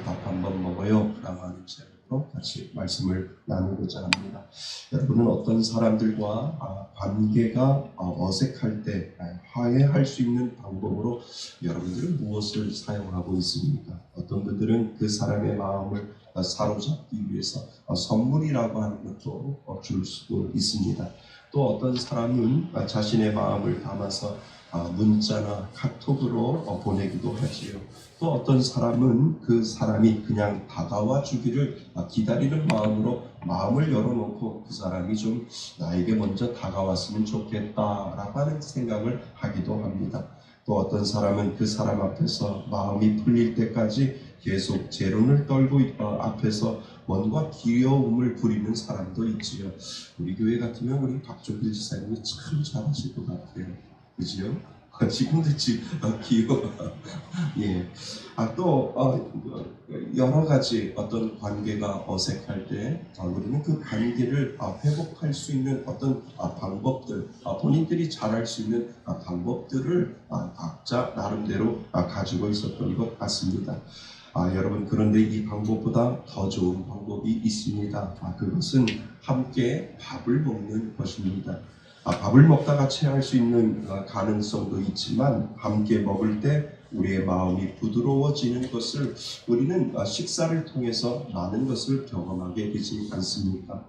밥 한번 먹어요 라고 하는 제목으로 같이 말씀을 나누고자 합니다. 여러분은 어떤 사람들과 관계가 어색할 때 화해할 수 있는 방법으로 여러분들은 무엇을 사용하고 있습니까? 어떤 분들은 그 사람의 마음을 사로잡기 위해서 선물이라고 하는 것도 줄 수도 있습니다. 또 어떤 사람은 자신의 마음을 담아서 문자나 카톡으로 보내기도 하지요. 또 어떤 사람은 그 사람이 그냥 다가와 주기를 기다리는 마음으로 마음을 열어놓고 그 사람이 좀 나에게 먼저 다가왔으면 좋겠다라고 하는 생각을 하기도 합니다. 또 어떤 사람은 그 사람 앞에서 마음이 풀릴 때까지 계속 재론을 떨고 앞에서 뭔가 귀여움을 부리는 사람도 있지요. 우리 교회 같으면 우리 박종필 지사님이 참 잘하실 것 같아요. 그지요? 지금도 귀여워. 예. 또 여러 가지 어떤 관계가 어색할 때 우리는 그 관계를 회복할 수 있는 어떤 방법들, 본인들이 잘할 수 있는 방법들을 각자 나름대로 가지고 있었던 것 같습니다. 여러분, 그런데 이 방법보다 더 좋은 방법이 있습니다. 그것은 함께 밥을 먹는 것입니다. 밥을 먹다가 체할 수 있는 가능성도 있지만 함께 먹을 때 우리의 마음이 부드러워지는 것을 우리는 식사를 통해서 많은 것을 경험하게 되지 않습니까?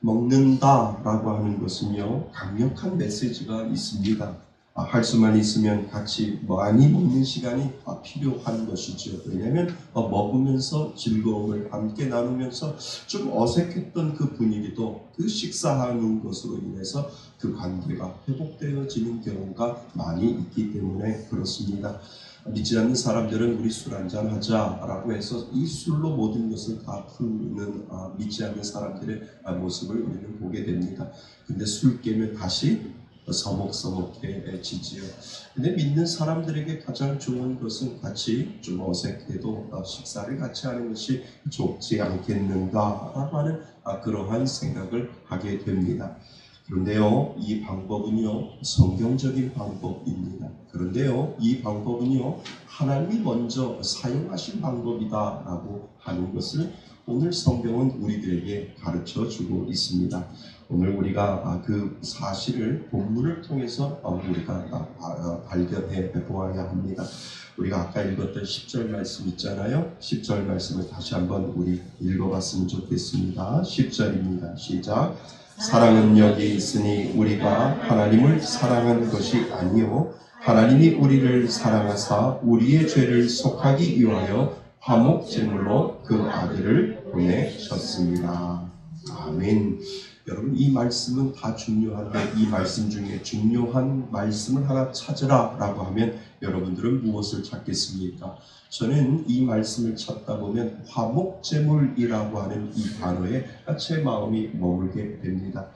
먹는다라고 하는 것은요, 강력한 메시지가 있습니다. 할 수만 있으면 같이 많이 먹는 시간이 필요한 것이죠. 왜냐하면 먹으면서 즐거움을 함께 나누면서 좀 어색했던 그 분위기도 그 식사하는 것으로 인해서 그 관계가 회복되어지는 경우가 많이 있기 때문에 그렇습니다. 믿지 않는 사람들은 우리 술 한잔 하자라고 해서 이 술로 모든 것을 다 푸는 믿지 않는 사람들의 모습을 우리는 보게 됩니다. 근데 술 깨면 다시 서먹서먹해지지요. 근데 믿는 사람들에게 가장 좋은 것은 같이 좀 어색해도 식사를 같이 하는 것이 좋지 않겠는가라고 하는 그러한 생각을 하게 됩니다. 그런데요, 이 방법은요, 성경적인 방법입니다. 그런데요, 이 방법은요, 하나님이 먼저 사용하신 방법이다라고 하는 것을 오늘 성경은 우리들에게 가르쳐 주고 있습니다. 오늘 우리가 그 사실을 본문을 통해서 우리가 발견해 보아야 합니다. 우리가 아까 읽었던 10절 말씀 있잖아요. 10절 말씀을 다시 한번 우리 읽어봤으면 좋겠습니다. 10절입니다. 시작. 사랑은 여기 있으니 우리가 하나님을 사랑한 것이 아니요 하나님이 우리를 사랑하사 우리의 죄를 속하기 위하여 화목제물로 그 아들을 보내셨습니다. 아멘. 여러분, 이 말씀은 다 중요한데 이 말씀 중에 중요한 말씀을 하나 찾으라 라고 하면 여러분들은 무엇을 찾겠습니까? 저는 이 말씀을 찾다 보면 화목제물이라고 하는 이 단어에 제 마음이 머물게 됩니다.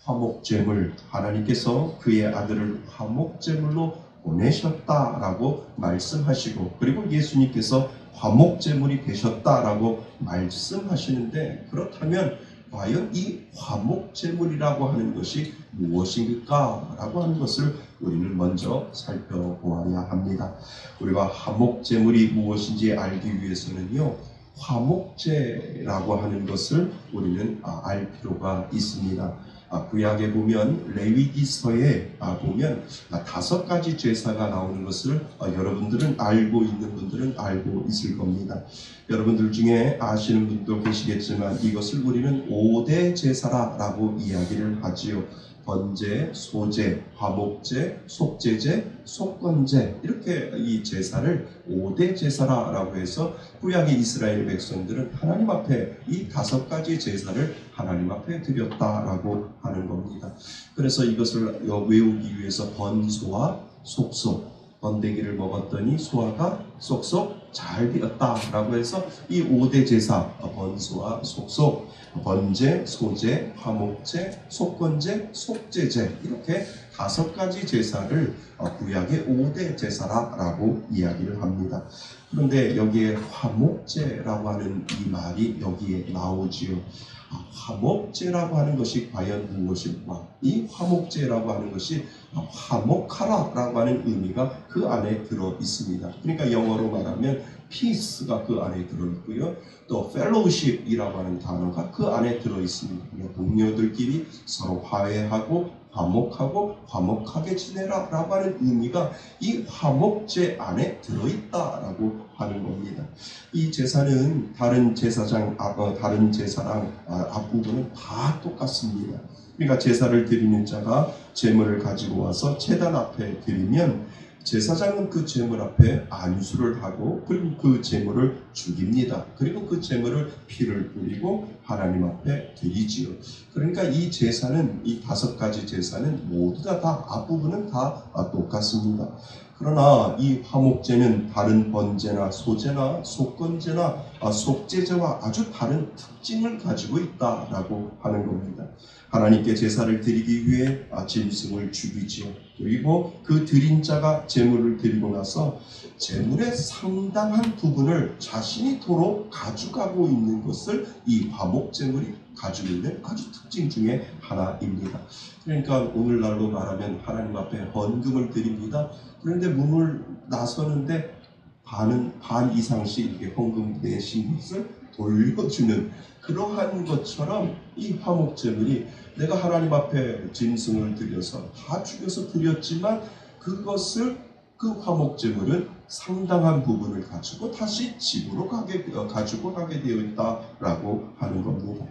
화목제물, 하나님께서 그의 아들을 화목제물로 보내셨다라고 말씀하시고 그리고 예수님께서 화목제물이 되셨다라고 말씀하시는데 그렇다면 과연 이 화목제물이라고 하는 것이 무엇인가? 라고 하는 것을 우리는 먼저 살펴보아야 합니다. 우리가 화목제물이 무엇인지 알기 위해서는요, 화목제라고 하는 것을 우리는 알 필요가 있습니다. 구약에 보면 레위기서에 보면 5가지 제사가 나오는 것을 여러분들은 알고 있는 분들은 알고 있을 겁니다. 여러분들 중에 아시는 분도 계시겠지만 이것을 우리는 5대 제사라고 이야기를 하지요. 번제, 소제, 화목제, 속제제, 속건제 이렇게 이 제사를 5대 제사라고 해서 구약의 이스라엘 백성들은 하나님 앞에 이 5가지 제사를 하나님 앞에 드렸다라고 하는 겁니다. 그래서 이것을 외우기 위해서 번소와 속소, 번데기를 먹었더니 소화가 쏙쏙 잘 되었다라고 해서 이 5대 제사, 번소와 속소, 번제, 소제, 화목제, 속건제, 속제제 이렇게 5가지 제사를 구약의 5대 제사라고 이야기를 합니다. 그런데 여기에 화목제라고 하는 이 말이 여기에 나오지요. 화목제라고 하는 것이 과연 무엇일까? 이 화목제라고 하는 것이 화목하라라고 하는 의미가 그 안에 들어 있습니다. 그러니까 영어로 말하면 peace가 그 안에 들어 있고요. 또 fellowship이라고 하는 단어가 그 안에 들어 있습니다. 그러니까 동료들끼리 서로 화해하고 화목하고 화목하게 지내라 라고 하는 의미가 이 화목제 안에 들어있다라고 하는 겁니다. 이 제사는 다른 제사랑 앞부분은 다 똑같습니다. 그러니까 제사를 드리는 자가 제물을 가지고 와서 제단 앞에 드리면 제사장은 그 제물 앞에 안수를 하고 그리고 그 제물을 죽입니다. 그리고 그 제물을 피를 뿌리고 하나님 앞에 드리지요. 그러니까 이 제사는 이 5가지 제사는 모두 다 앞부분은 다 똑같습니다. 그러나 이 화목제는 다른 번제나 소제나 속건제나 속제제와 아주 다른 특징을 가지고 있다라고 하는 겁니다. 하나님께 제사를 드리기 위해 짐승을 죽이지요. 그리고 그 드린 자가 제물을 드리고 나서 제물의 상당한 부분을 자신이 도로 가져가고 있는 것을 이 화목제물이 가지고 있는 아주 특징 중에 하나입니다. 그러니까 오늘날로 말하면 하나님 앞에 헌금을 드립니다. 그런데 문을 나서는데 반 이상씩 이렇게 헌금 내신 것을 돌려주는 그러한 것처럼 이 화목제물이 내가 하나님 앞에 짐승을 드려서 다 죽여서 드렸지만 그것을 그 화목제물은 상당한 부분을 가지고 다시 집으로 가지고 가게 되어 있다라고 하는 겁니다.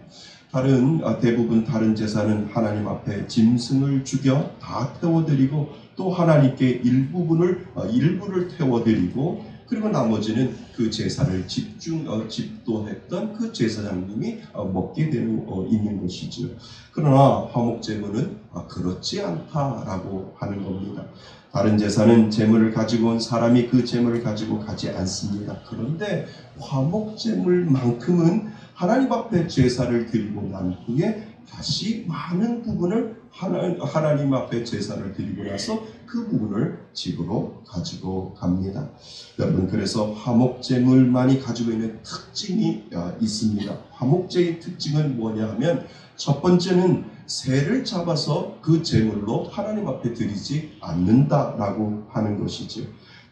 대부분 다른 제사는 하나님 앞에 짐승을 죽여 다 태워드리고 또 하나님께 일부를 태워드리고 그리고 나머지는 그 제사를 집도했던 그 제사장님이 먹게 있는 것이죠. 그러나 화목제물은 그렇지 않다라고 하는 겁니다. 다른 제사는 제물을 가지고 온 사람이 그 제물을 가지고 가지 않습니다. 그런데 화목제물만큼은 하나님 앞에 제사를 드리고 난 후에 다시 많은 부분을 하나님 앞에 제사를 드리고 나서 그 부분을 집으로 가지고 갑니다. 여러분, 그래서 화목제물만이 가지고 있는 특징이 있습니다. 화목제의 특징은 뭐냐 하면 첫 번째는 새를 잡아서 그 제물로 하나님 앞에 드리지 않는다라고 하는 것이죠.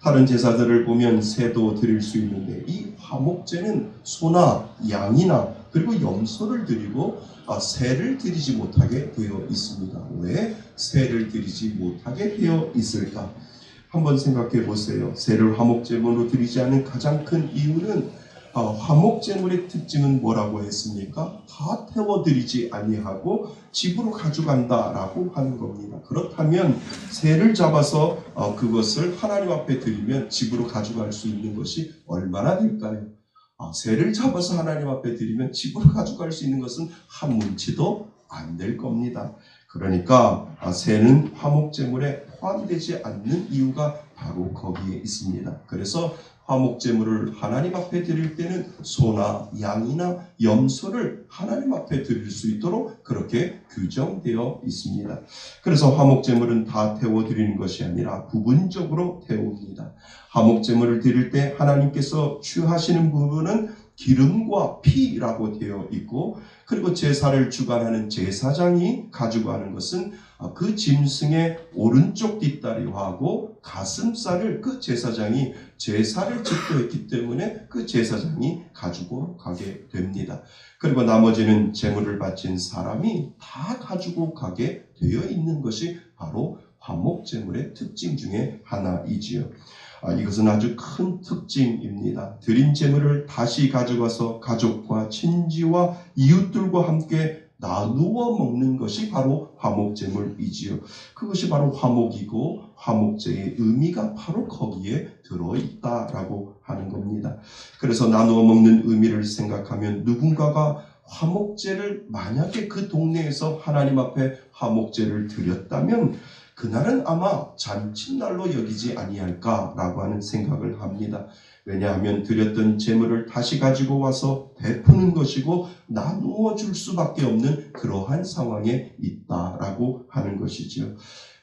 다른 제사들을 보면 새도 드릴 수 있는데 이 화목제는 소나 양이나 그리고 염소를 드리고 새를 드리지 못하게 되어 있습니다. 왜 새를 드리지 못하게 되어 있을까? 한번 생각해 보세요. 새를 화목제물로 드리지 않는 가장 큰 이유는 화목제물의 특징은 뭐라고 했습니까? 다 태워드리지 아니하고 집으로 가져간다라고 하는 겁니다. 그렇다면 새를 잡아서 그것을 하나님 앞에 드리면 집으로 가져갈 수 있는 것이 얼마나 될까요? 새를 잡아서 하나님 앞에 드리면 집으로 가져갈 수 있는 것은 한 뭉치도 안 될 겁니다. 그러니까 새는 화목제물에 포함되지 않는 이유가 바로 거기에 있습니다. 그래서 화목제물을 하나님 앞에 드릴 때는 소나 양이나 염소를 하나님 앞에 드릴 수 있도록 그렇게 규정되어 있습니다. 그래서 화목제물은 다 태워드리는 것이 아니라 부분적으로 태웁니다. 화목제물을 드릴 때 하나님께서 취하시는 부분은 기름과 피라고 되어 있고 그리고 제사를 주관하는 제사장이 가지고 가는 것은 그 짐승의 오른쪽 뒷다리하고 가슴살을 그 제사장이 제사를 집도했기 때문에 그 제사장이 가지고 가게 됩니다. 그리고 나머지는 제물을 바친 사람이 다 가지고 가게 되어 있는 것이 바로 화목제물의 특징 중에 하나이지요. 이것은 아주 큰 특징입니다. 드린 제물을 다시 가져가서 가족과 친지와 이웃들과 함께 나누어 먹는 것이 바로 화목제물이지요. 그것이 바로 화목이고 화목제의 의미가 바로 거기에 들어있다라고 하는 겁니다. 그래서 나누어 먹는 의미를 생각하면 누군가가 화목제를 만약에 그 동네에서 하나님 앞에 화목제를 드렸다면 그날은 아마 잔칫날로 여기지 아니할까라고 하는 생각을 합니다. 왜냐하면 드렸던 제물을 다시 가지고 와서 베푸는 것이고 나누어 줄 수밖에 없는 그러한 상황에 있다라고 하는 것이죠.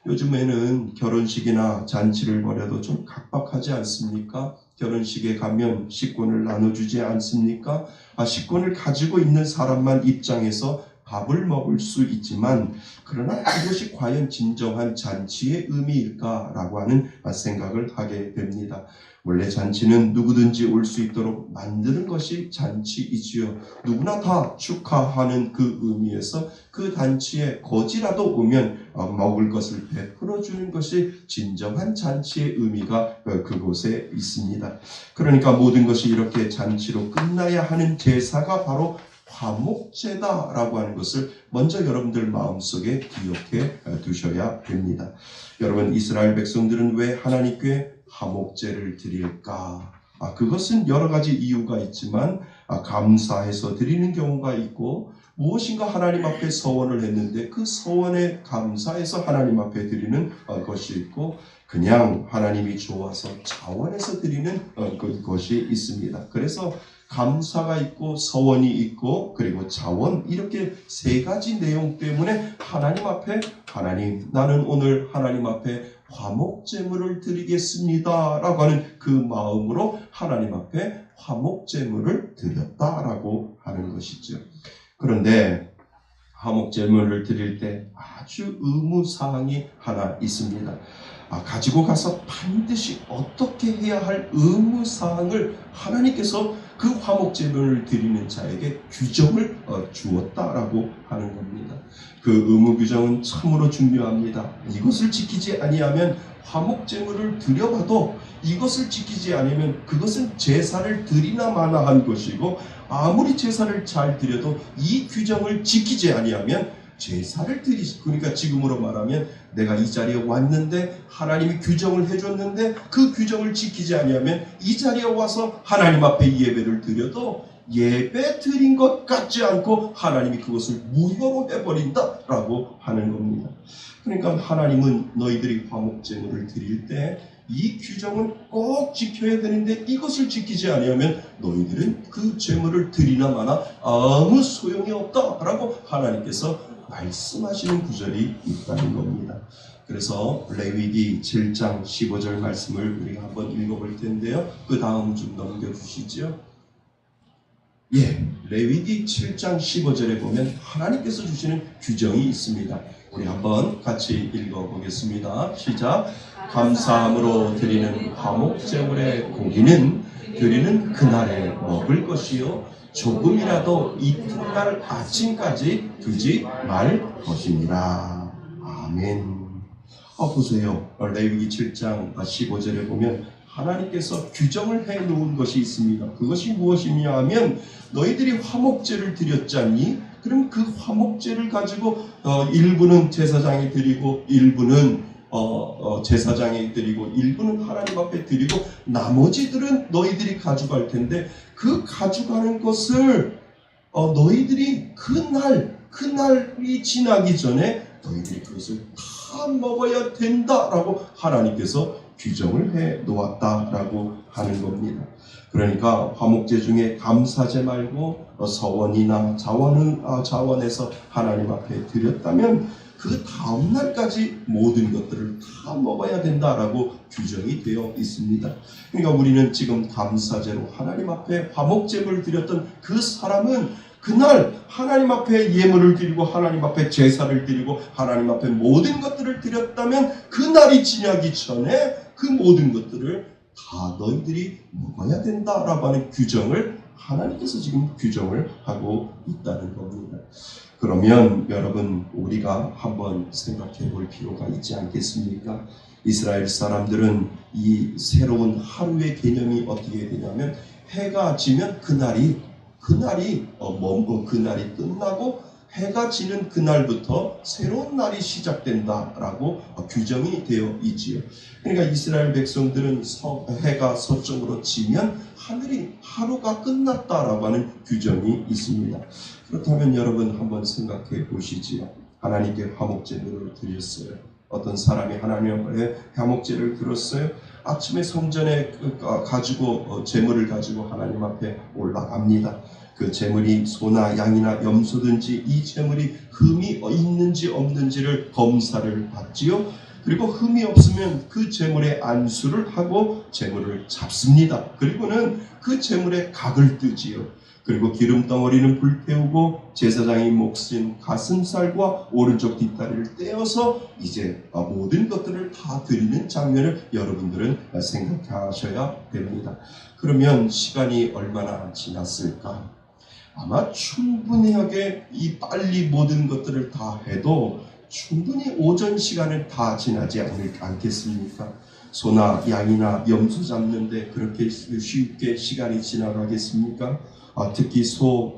요즘에는 결혼식이나 잔치를 벌여도 좀 각박하지 않습니까? 결혼식에 가면 식권을 나눠주지 않습니까? 식권을 가지고 있는 사람만 입장해서 밥을 먹을 수 있지만, 그러나 이것이 과연 진정한 잔치의 의미일까라고 하는 생각을 하게 됩니다. 원래 잔치는 누구든지 올 수 있도록 만드는 것이 잔치이지요. 누구나 다 축하하는 그 의미에서 그 잔치에 거지라도 오면 먹을 것을 베풀어 주는 것이 진정한 잔치의 의미가 그곳에 있습니다. 그러니까 모든 것이 이렇게 잔치로 끝나야 하는 제사가 바로 화목제다라고 하는 것을 먼저 여러분들 마음속에 기억해 두셔야 됩니다. 여러분, 이스라엘 백성들은 왜 하나님께 화목제를 드릴까? 그것은 여러 가지 이유가 있지만 감사해서 드리는 경우가 있고, 무엇인가 하나님 앞에 서원을 했는데 그 서원에 감사해서 하나님 앞에 드리는 것이 있고, 그냥 하나님이 좋아서 자원해서 드리는 것이 있습니다. 그래서 감사가 있고 서원이 있고 그리고 자원, 이렇게 세 가지 내용 때문에 하나님 앞에, 하나님, 나는 오늘 하나님 앞에 화목제물을 드리겠습니다 라고 하는 그 마음으로 하나님 앞에 화목제물을 드렸다라고 하는 것이죠. 그런데 화목제물을 드릴 때 아주 의무사항이 하나 있습니다. 가지고 가서 반드시 어떻게 해야 할 의무사항을 하나님께서 그 화목제물을 드리는 자에게 규정을 주었다라고 하는 겁니다. 그 의무 규정은 참으로 중요합니다. 이것을 지키지 아니하면 화목제물을 드려봐도 이것을 지키지 않으면 그것은 제사를 드리나 마나 한 것이고, 아무리 제사를 잘 드려도 이 규정을 지키지 아니하면 제사를 그러니까 지금으로 말하면 내가 이 자리에 왔는데 하나님이 규정을 해줬는데 그 규정을 지키지 아니하면 이 자리에 와서 하나님 앞에 예배를 드려도 예배 드린 것 같지 않고 하나님이 그것을 무효로 해버린다라고 하는 겁니다. 그러니까 하나님은 너희들이 화목제물을 드릴 때 이 규정은 꼭 지켜야 되는데 이것을 지키지 않으면 너희들은 그 제물을 드리나 마나 아무 소용이 없다라고 하나님께서 말씀하시는 구절이 있다는 겁니다. 그래서 레위기 7장 15절 말씀을 우리가 한번 읽어볼 텐데요. 그 다음 좀 넘겨주시죠. 레위기 7장 15절에 보면 하나님께서 주시는 규정이 있습니다. 우리 한번 같이 읽어보겠습니다. 시작. 감사함으로 드리는 화목제물의 고기는 드리는 그날에 먹을 것이요 조금이라도 이튿날 아침까지 두지 말 것입니다. 아멘. 보세요. 레위기 7장 15절에 보면 하나님께서 규정을 해놓은 것이 있습니다. 그것이 무엇이냐 하면, 너희들이 화목제를 드렸잖니? 그럼 그 화목제를 가지고 일부는 제사장이 드리고 일부는 제사장이 드리고 일부는 하나님 앞에 드리고 나머지들은 너희들이 가져갈 텐데, 그 가져가는 것을 너희들이 그날이 지나기 전에 너희들이 그것을 다 먹어야 된다라고 하나님께서 규정을 해 놓았다라고 하는 겁니다. 그러니까 화목제 중에 감사제 말고 서원이나 자원해서 하나님 앞에 드렸다면 그 다음 날까지 모든 것들을 다 먹어야 된다라고 규정이 되어 있습니다. 그러니까 우리는 지금 감사제로 하나님 앞에 화목제를 드렸던 그 사람은 그날 하나님 앞에 예물을 드리고 하나님 앞에 제사를 드리고 하나님 앞에 모든 것들을 드렸다면 그날이 지나기 전에 그 모든 것들을 다 너희들이 먹어야 된다라고 하는 규정을 하나님께서 지금 규정을 하고 있다는 겁니다. 그러면 여러분, 우리가 한번 생각해 볼 필요가 있지 않겠습니까? 이스라엘 사람들은 이 새로운 하루의 개념이 어떻게 되냐면, 해가 지면 그날이 끝나고 해가 지는 그날부터 새로운 날이 시작된다라고 규정이 되어 있지요. 그러니까 이스라엘 백성들은 해가 서쪽으로 지면 하루가 끝났다라고 하는 규정이 있습니다. 그렇다면 여러분 한번 생각해 보시지요. 하나님께 화목제물을 드렸어요. 어떤 사람이 하나님의 화목제를 드렸어요. 아침에 성전에 제물을 가지고 하나님 앞에 올라갑니다. 그 제물이 소나 양이나 염소든지 이 제물이 흠이 있는지 없는지를 검사를 받지요. 그리고 흠이 없으면 그 제물에 안수를 하고 제물을 잡습니다. 그리고는 그 제물에 각을 뜨지요. 그리고 기름덩어리는 불태우고 제사장이 목신 가슴살과 오른쪽 뒷다리를 떼어서 이제 모든 것들을 다 드리는 장면을 여러분들은 생각하셔야 됩니다. 그러면 시간이 얼마나 지났을까? 아마 충분하게 이 빨리 모든 것들을 다 해도 충분히 오전 시간은 다 지나지 않겠습니까? 소나 양이나 염소 잡는데 그렇게 쉽게 시간이 지나가겠습니까? 특히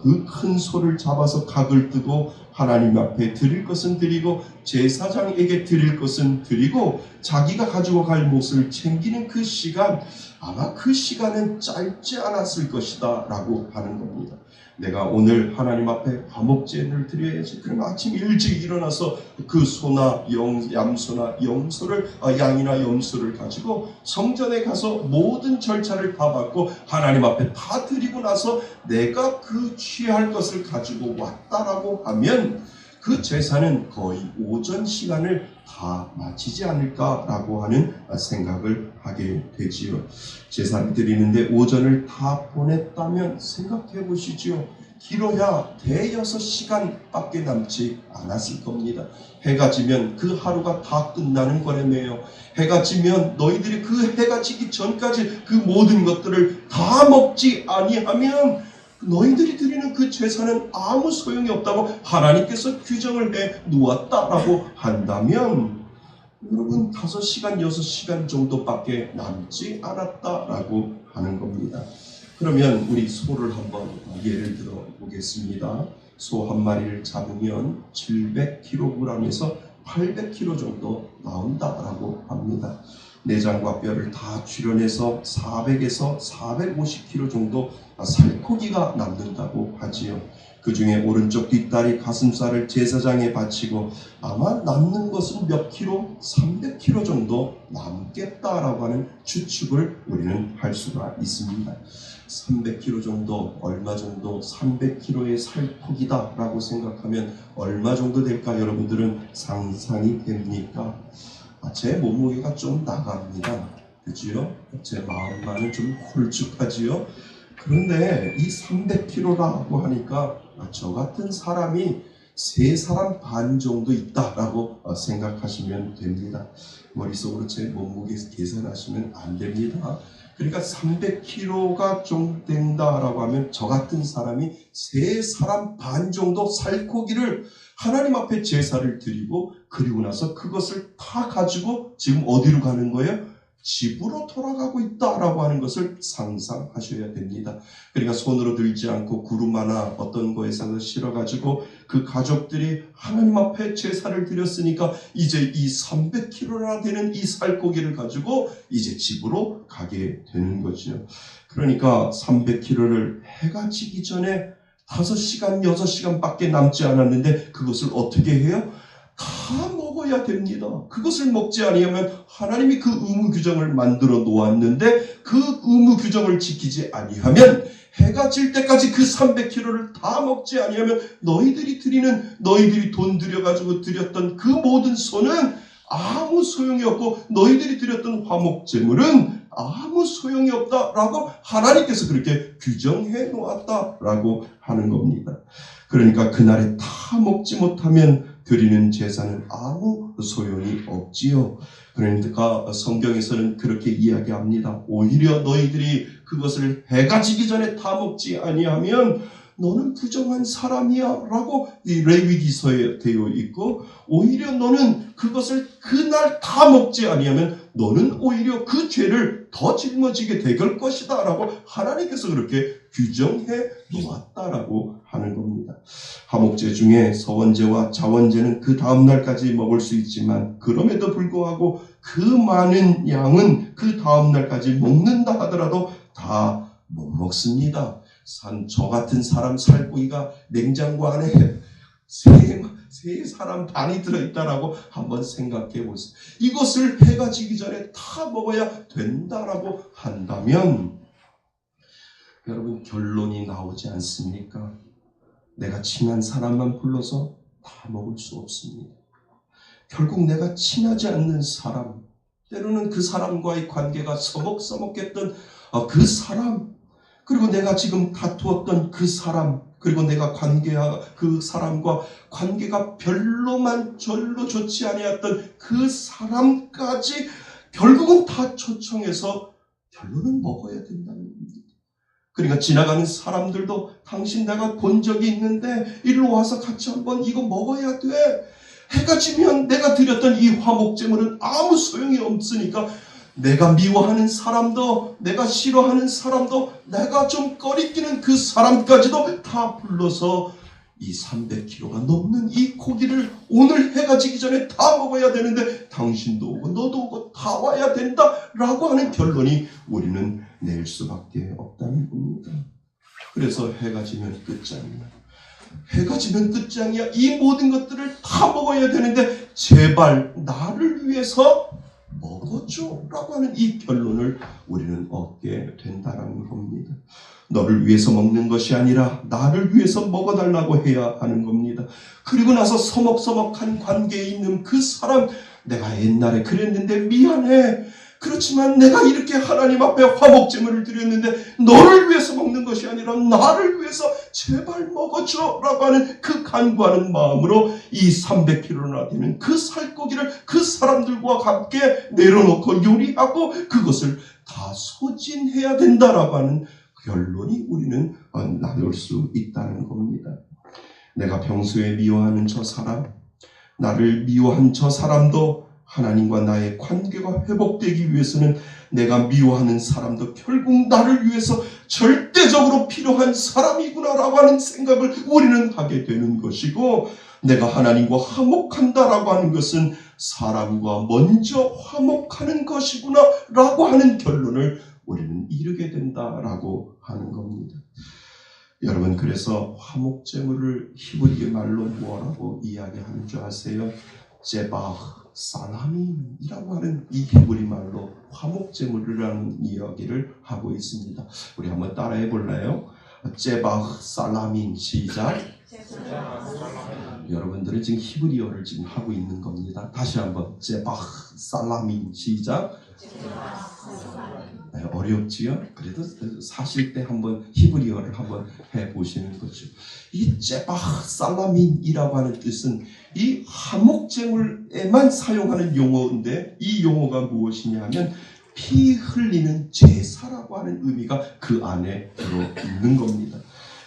그 큰 소를 잡아서 각을 뜨고 하나님 앞에 드릴 것은 드리고 제사장에게 드릴 것은 드리고 자기가 가지고 갈 몫을 챙기는 그 시간, 아마 그 시간은 짧지 않았을 것이다 라고 하는 겁니다. 내가 오늘 하나님 앞에 화목제를 드려야지. 그러면 아침 일찍 일어나서 그 소나 양소나 염소를 양이나 염소를 가지고 성전에 가서 모든 절차를 다 받고 하나님 앞에 다 드리고 나서 내가 그 취할 것을 가지고 왔다라고 하면 그 제사는 거의 오전 시간을 다 마치지 않을까라고 하는 생각을 하게 되지요. 제사를 드리는데 오전을 다 보냈다면 생각해 보시지요. 길어야 대여섯 시간밖에 남지 않았을 겁니다. 해가 지면 그 하루가 다 끝나는 거라며요. 해가 지면 너희들이 그 해가 지기 전까지 그 모든 것들을 다 먹지 아니하면 너희들이 드리는 그 제사는 아무 소용이 없다고 하나님께서 규정을 해 놓았다라고 한다면 여러분 5시간, 6시간 정도밖에 남지 않았다라고 하는 겁니다. 그러면 우리 소를 한번 예를 들어 보겠습니다. 소 한 마리를 잡으면 700kg에서 800kg 정도 나온다라고 합니다. 내장과 뼈를 다 출연해서 400에서 450kg 정도 살코기가 남는다고 하지요. 그 중에 오른쪽 뒷다리 가슴살을 제사장에 바치고 아마 남는 것은 몇 킬로? 300kg 정도 남겠다라고 하는 추측을 우리는 할 수가 있습니다. 300kg 정도, 얼마 정도 300kg의 살코기다라고 생각하면 얼마 정도 될까 여러분들은 상상이 됩니까? 제 몸무게가 좀 나갑니다. 그지요? 제 마음만은 좀 홀쭉하지요? 그런데 이 300kg라고 하니까 저 같은 사람이 3사람 반 정도 있다라고 생각하시면 됩니다. 머릿속으로 제 몸무게 계산하시면 안 됩니다. 그러니까 300kg가 좀 된다라고 하면 저 같은 사람이 3사람 반 정도 살코기를 하나님 앞에 제사를 드리고 그리고 나서 그것을 다 가지고 지금 어디로 가는 거예요? 집으로 돌아가고 있다라고 하는 것을 상상하셔야 됩니다. 그러니까 손으로 들지 않고 구름 하나 어떤 거에서 실어가지고 그 가족들이 하나님 앞에 제사를 드렸으니까 이제 이 300kg나 되는 이 살코기를 가지고 이제 집으로 가게 되는 거죠. 그러니까 300kg를 해가 지기 전에 5시간, 6시간밖에 남지 않았는데 그것을 어떻게 해요? 다 먹어야 됩니다. 그것을 먹지 아니하면 하나님이 그 의무 규정을 만들어 놓았는데 그 의무 규정을 지키지 아니하면 해가 질 때까지 그 300kg를 다 먹지 아니하면 너희들이 돈 들여가지고 드렸던 그 모든 소는 아무 소용이 없고 너희들이 드렸던 화목제물은 아무 소용이 없다라고 하나님께서 그렇게 규정해 놓았다라고 하는 겁니다. 그러니까 그날에 다 먹지 못하면 드리는 제사는 아무 소용이 없지요. 그러니까 성경에서는 그렇게 이야기합니다. 오히려 너희들이 그것을 해가 지기 전에 다 먹지 아니하면 너는 부정한 사람이야 라고 이 레위기서에 되어 있고 오히려 너는 그것을 그날 다 먹지 아니하면 너는 오히려 그 죄를 더 짊어지게 될 것이다 라고 하나님께서 그렇게 규정해 놓았다라고 하는 겁니다. 화목제 중에 서원제와 자원제는 그 다음날까지 먹을 수 있지만 그럼에도 불구하고 그 많은 양은 그 다음날까지 먹는다 하더라도 다 못 먹습니다. 저 같은 사람 살코기가 냉장고 안에 세 사람 반이 들어있다라고 한번 생각해 보세요. 이것을 해가 지기 전에 다 먹어야 된다라고 한다면 여러분 결론이 나오지 않습니까? 내가 친한 사람만 불러서 다 먹을 수 없습니다. 결국 내가 친하지 않는 사람, 때로는 그 사람과의 관계가 서먹서먹했던 그 사람, 그리고 내가 지금 다투었던 그 사람, 그리고 내가 그 사람과 관계가 절로 좋지 아니었던 그 사람까지 결국은 다 초청해서 결론은 먹어야 된다는 겁니다. 그러니까 지나가는 사람들도 당신 내가 본 적이 있는데 일로 와서 같이 한번 이거 먹어야 돼. 해가 지면 내가 드렸던 이 화목제물은 아무 소용이 없으니까 내가 미워하는 사람도, 내가 싫어하는 사람도, 내가 좀 꺼리끼는 그 사람까지도 다 불러서 이 300kg가 넘는 이 고기를 오늘 해가 지기 전에 다 먹어야 되는데 당신도 오고 너도 오고 다 와야 된다라고 하는 결론이 우리는 낼 수밖에 없다는 겁니다. 그래서 해가 지면 끝장이야. 해가 지면 끝장이야. 이 모든 것들을 다 먹어야 되는데 제발 나를 위해서 먹어줘 라고 하는 이 결론을 우리는 얻게 된다는 겁니다. 너를 위해서 먹는 것이 아니라 나를 위해서 먹어달라고 해야 하는 겁니다. 그리고 나서 서먹서먹한 관계에 있는 그 사람, 내가 옛날에 그랬는데 미안해. 그렇지만 내가 이렇게 하나님 앞에 화목제물을 드렸는데 너를 위해서 먹는 것이 아니라 나를 위해서 제발 먹어줘 라고 하는 그 간구하는 마음으로 이 300kg나 되는 그 살코기를 그 사람들과 함께 내려놓고 요리하고 그것을 다 소진해야 된다라고 하는 결론이 우리는 나눌 수 있다는 겁니다. 내가 평소에 미워하는 저 사람, 나를 미워한 저 사람도 하나님과 나의 관계가 회복되기 위해서는 내가 미워하는 사람도 결국 나를 위해서 절대적으로 필요한 사람이구나라고 하는 생각을 우리는 하게 되는 것이고, 내가 하나님과 화목한다라고 하는 것은 사람과 먼저 화목하는 것이구나라고 하는 결론을 우리는 이루게 된다라고 하는 겁니다. 여러분, 그래서 화목제물을 히브리 말로 뭐라고 이야기하는 줄 아세요? 제바흐 살라민이라고 하는 이 히브리 말로 화목제물이라는 이야기를 하고 있습니다. 우리 한번 따라해 볼래요? 제바흐 살라민. 시작. 여러분들은 지금 히브리어를 지금 하고 있는 겁니다. 다시 한번 제바흐 살라민. 시작. 네, 어렵지요? 그래도 사실 때 한번 히브리어를 한번 해보시는 거죠. 이 제바흐 살라민이라고 하는 뜻은 이 화목제물에만 사용하는 용어인데, 이 용어가 무엇이냐 하면 피 흘리는 제사라고 하는 의미가 그 안에 들어있는 겁니다.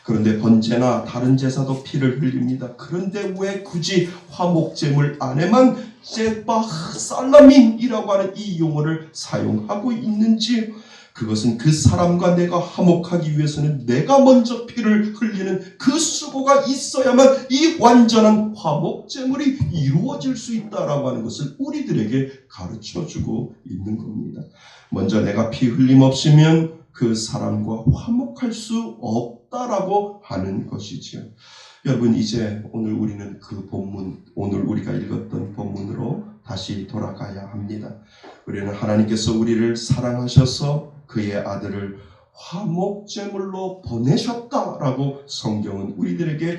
그런데 번제나 다른 제사도 피를 흘립니다. 그런데 왜 굳이 화목제물 안에만 제바흐 살라민이라고 하는 이 용어를 사용하고 있는지, 그것은 그 사람과 내가 화목하기 위해서는 내가 먼저 피를 흘리는 그 수고가 있어야만 이 완전한 화목제물이 이루어질 수 있다라고 하는 것을 우리들에게 가르쳐주고 있는 겁니다. 먼저 내가 피 흘림 없으면 그 사람과 화목할 수 없다라고 하는 것이지요. 여러분, 이제 오늘 우리는 그 본문, 오늘 우리가 읽었던 본문으로 다시 돌아가야 합니다. 우리는 하나님께서 우리를 사랑하셔서 그의 아들을 화목제물로 보내셨다라고 성경은 우리들에게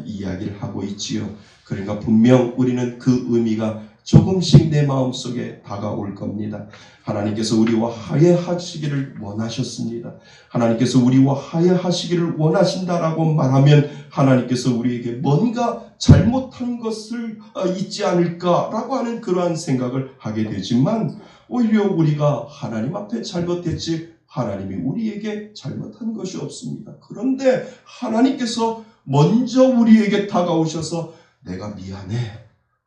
이야기를 하고 있지요. 그러니까 분명 우리는 그 의미가 조금씩 내 마음속에 다가올 겁니다. 하나님께서 우리와 화해하시기를 원하셨습니다. 하나님께서 우리와 화해하시기를 원하신다라고 말하면 하나님께서 우리에게 뭔가 잘못한 것을 있지 않을까라고 하는 그러한 생각을 하게 되지만, 오히려 우리가 하나님 앞에 잘못했지 하나님이 우리에게 잘못한 것이 없습니다. 그런데 하나님께서 먼저 우리에게 다가오셔서 내가 미안해,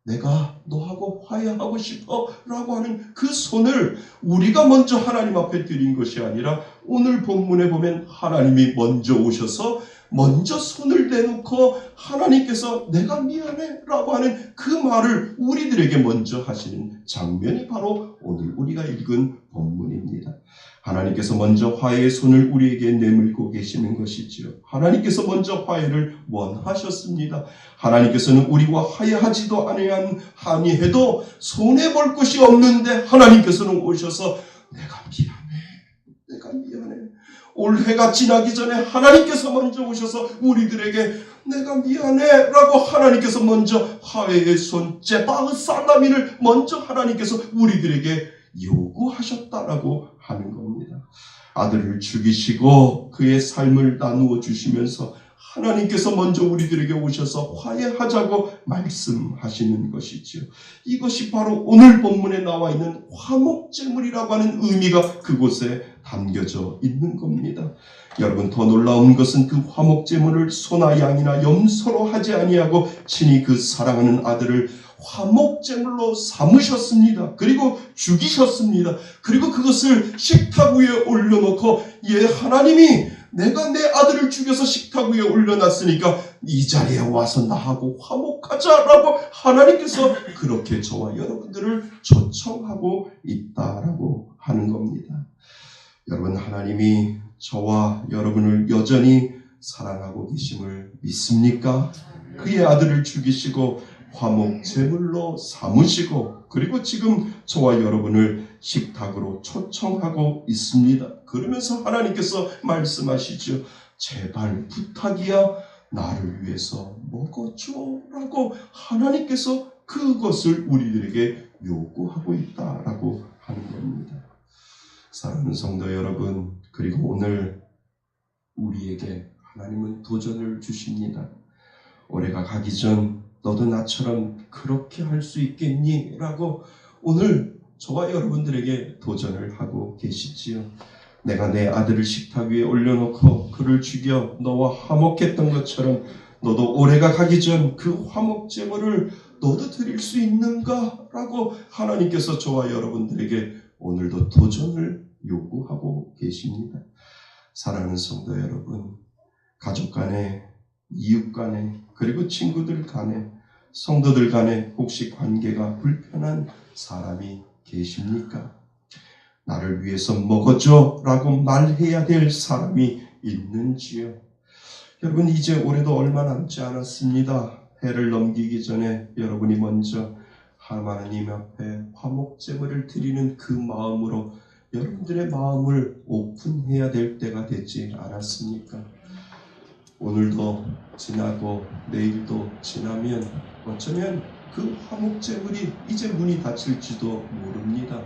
내가 너하고 화해하고 싶어 라고 하는 그 손을 우리가 먼저 하나님 앞에 드린 것이 아니라, 오늘 본문에 보면 하나님이 먼저 오셔서 먼저 손을 내놓고 하나님께서 내가 미안해 라고 하는 그 말을 우리들에게 먼저 하시는 장면이 바로 오늘 우리가 읽은 본문입니다. 하나님께서 먼저 화해의 손을 우리에게 내밀고 계시는 것이지요. 하나님께서 먼저 화해를 원하셨습니다. 하나님께서는 우리와 화해하지도 아니해도 손해볼 것이 없는데 하나님께서는 오셔서 내가 미안해. 올해가 지나기 전에 하나님께서 먼저 오셔서 우리들에게 내가 미안해 라고 하나님께서 먼저 하회의 손 제바흐 살라민을 먼저 하나님께서 우리들에게 요구하셨다라고 하는 겁니다. 아들을 죽이시고 그의 삶을 나누어 주시면서 하나님께서 먼저 우리들에게 오셔서 화해하자고 말씀하시는 것이지요. 이것이 바로 오늘 본문에 나와 있는 화목제물이라고 하는 의미가 그곳에 담겨져 있는 겁니다. 여러분, 더 놀라운 것은 그 화목제물을 소나 양이나 염소로 하지 아니하고 친히 그 사랑하는 아들을 화목제물로 삼으셨습니다. 그리고 죽이셨습니다. 그리고 그것을 식탁 위에 올려놓고 하나님이 내가 내 아들을 죽여서 식탁 위에 올려놨으니까 이 자리에 와서 나하고 화목하자라고 하나님께서 그렇게 저와 여러분들을 초청하고 있다라고 하는 겁니다. 여러분, 하나님이 저와 여러분을 여전히 사랑하고 계심을 믿습니까? 그의 아들을 죽이시고 화목 제물로 삼으시고 그리고 지금 저와 여러분을 식탁으로 초청하고 있습니다. 그러면서 하나님께서 말씀하시죠. 제발 부탁이야 나를 위해서 먹어줘 라고 하나님께서 그것을 우리들에게 요구하고 있다라고 하는 겁니다. 사랑하는 성도 여러분, 그리고 오늘 우리에게 하나님은 도전을 주십니다. 올해가 가기 전 너도 나처럼 그렇게 할 수 있겠니? 라고 오늘 저와 여러분들에게 도전을 하고 계시지요. 내가 내 아들을 식탁 위에 올려놓고 그를 죽여 너와 화목했던 것처럼 너도 올해가 가기 전 그 화목제물을 너도 드릴 수 있는가? 라고 하나님께서 저와 여러분들에게 오늘도 도전을 요구하고 계십니다. 사랑하는 성도 여러분, 가족 간에, 이웃 간에, 그리고 친구들 간에, 성도들 간에 혹시 관계가 불편한 사람이 계십니까? 나를 위해서 먹어줘 라고 말해야 될 사람이 있는지요? 여러분, 이제 올해도 얼마 남지 않았습니다. 해를 넘기기 전에 여러분이 먼저 하나님 앞에 화목제물을 드리는 그 마음으로 여러분들의 마음을 오픈해야 될 때가 되지 않았습니까? 오늘도 지나고 내일도 지나면 어쩌면 그 화목제물이 이제 문이 닫힐지도 모릅니다.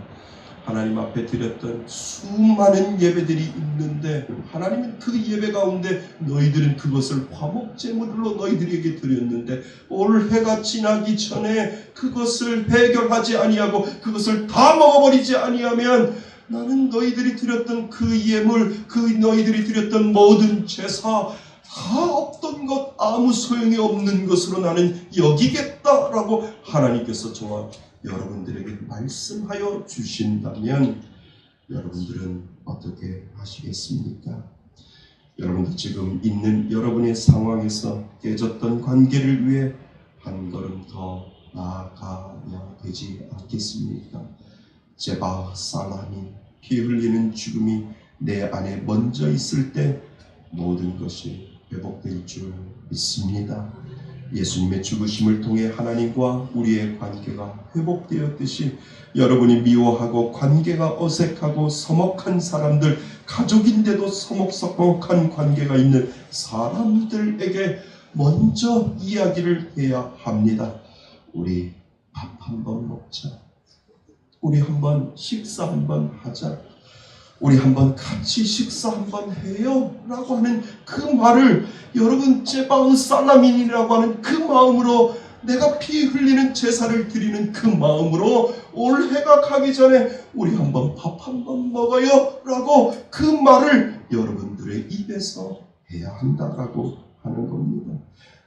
하나님 앞에 드렸던 수많은 예배들이 있는데 하나님은 그 예배 가운데 너희들은 그것을 화목제물로 너희들에게 드렸는데 올해가 지나기 전에 그것을 해결하지 아니하고 그것을 다 먹어버리지 아니하면 나는 너희들이 드렸던 그 예물, 그 너희들이 드렸던 모든 제사 다 없던 것, 아무 소용이 없는 것으로 나는 여기겠다라고 하나님께서 저와 여러분들에게 말씀하여 주신다면 여러분들은 어떻게 하시겠습니까? 여러분도 지금 있는 여러분의 상황에서 깨졌던 관계를 위해 한 걸음 더 나아가야 되지 않겠습니까? 제바 살라미, 피 흘리는 죽음이 내 안에 먼저 있을 때 모든 것이 회복될 줄 믿습니다. 예수님의 죽으심을 통해 하나님과 우리의 관계가 회복되었듯이 여러분이 미워하고 관계가 어색하고 서먹한 사람들, 가족인데도 서먹서먹한 관계가 있는 사람들에게 먼저 이야기를 해야 합니다. 우리 밥 한번 먹자. 우리 한번 식사 한번 하자. 우리 한번 같이 식사 한번 해요 라고 하는 그 말을 여러분 제바흐 살라민이라고 하는 그 마음으로 내가 피 흘리는 제사를 드리는 그 마음으로 올해가 가기 전에 우리 한번 밥 한번 먹어요 라고 그 말을 여러분들의 입에서 해야 한다라고 하는 겁니다.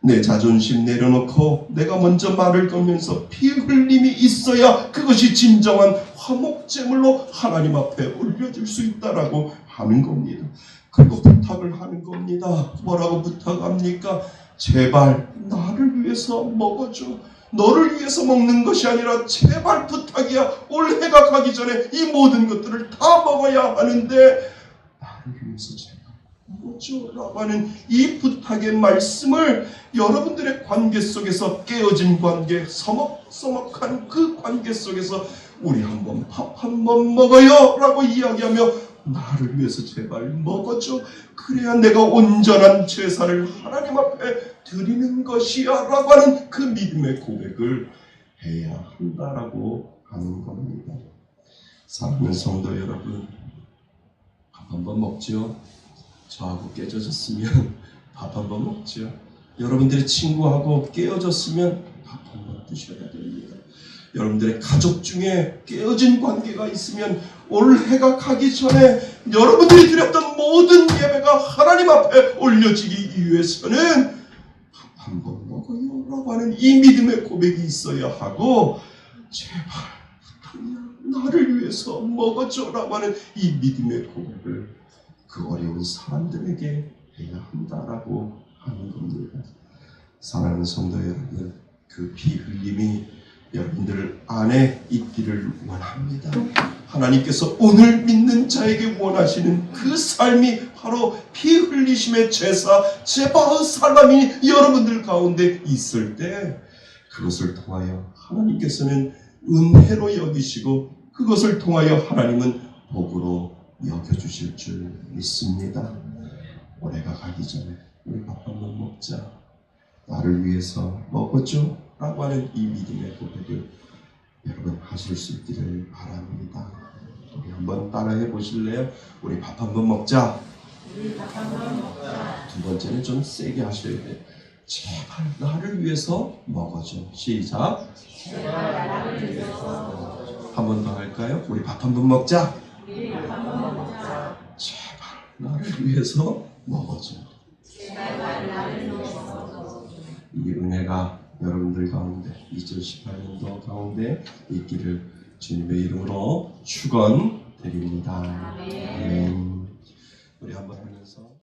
내 자존심 내려놓고 내가 먼저 말을 걸면서 피 흘림이 있어야 그것이 진정한 화목제물로 하나님 앞에 올려질 수 있다라고 하는 겁니다. 그리고 부탁을 하는 겁니다. 뭐라고 부탁합니까? 제발 나를 위해서 먹어줘. 너를 위해서 먹는 것이 아니라 제발 부탁이야. 올해가 가기 전에 이 모든 것들을 다 먹어야 하는데 나를 위해서 제발 라고 하는 이 부탁의 말씀을 여러분들의 관계 속에서 깨어진 관계, 서먹서먹한 그 관계 속에서 우리 한번 밥 한번 먹어요 라고 이야기하며 나를 위해서 제발 먹어줘. 그래야 내가 온전한 제사를 하나님 앞에 드리는 것이야 라고 하는 그 믿음의 고백을 해야 한다라고 하는 겁니다. 사랑하는 성도 여러분, 밥 한번 먹죠. 저하고 깨져졌으면 밥 한번 먹죠. 여러분들의 친구하고 깨어졌으면 밥 한번 드셔야 됩니다. 여러분들의 가족 중에 깨어진 관계가 있으면 올해가 가기 전에 여러분들이 드렸던 모든 예배가 하나님 앞에 올려지기 위해서는 밥 한번 먹어요 라고 하는 이 믿음의 고백이 있어야 하고, 제발 부탁이야 나를 위해서 먹어줘 라고 하는 이 믿음의 고백을 그 어려운 사람들에게 해야 한다라고 하는 겁니다. 사랑하는 성도 여러분, 그 피 흘림이 여러분들 안에 있기를 원합니다. 하나님께서 오늘 믿는 자에게 원하시는 그 삶이 바로 피 흘리심의 제사 제바의 살람이 여러분들 가운데 있을 때, 그것을 통하여 하나님께서는 은혜로 여기시고 그것을 통하여 하나님은 복으로 여겨주실 줄 믿습니다. 올해가 가기 전에 우리 밥 한번 먹자, 나를 위해서 먹어줘 라고 하는 이 믿음의 고백을 여러분 하실 수 있기를 바랍니다. 우리 한번 따라해 보실래요? 우리 밥 한번 먹자. 두 번째는 좀 세게 하셔야 돼요. 제발 나를 위해서 먹어줘. 시작. 한 번 더 할까요? 우리 밥 한번 먹자. 제발 나를 위해서 먹어줘. 이 은혜가 여러분들 가운데 2018년도 가운데 있기를 주님의 이름으로 축원드립니다. 아멘. 우리 한번 하면서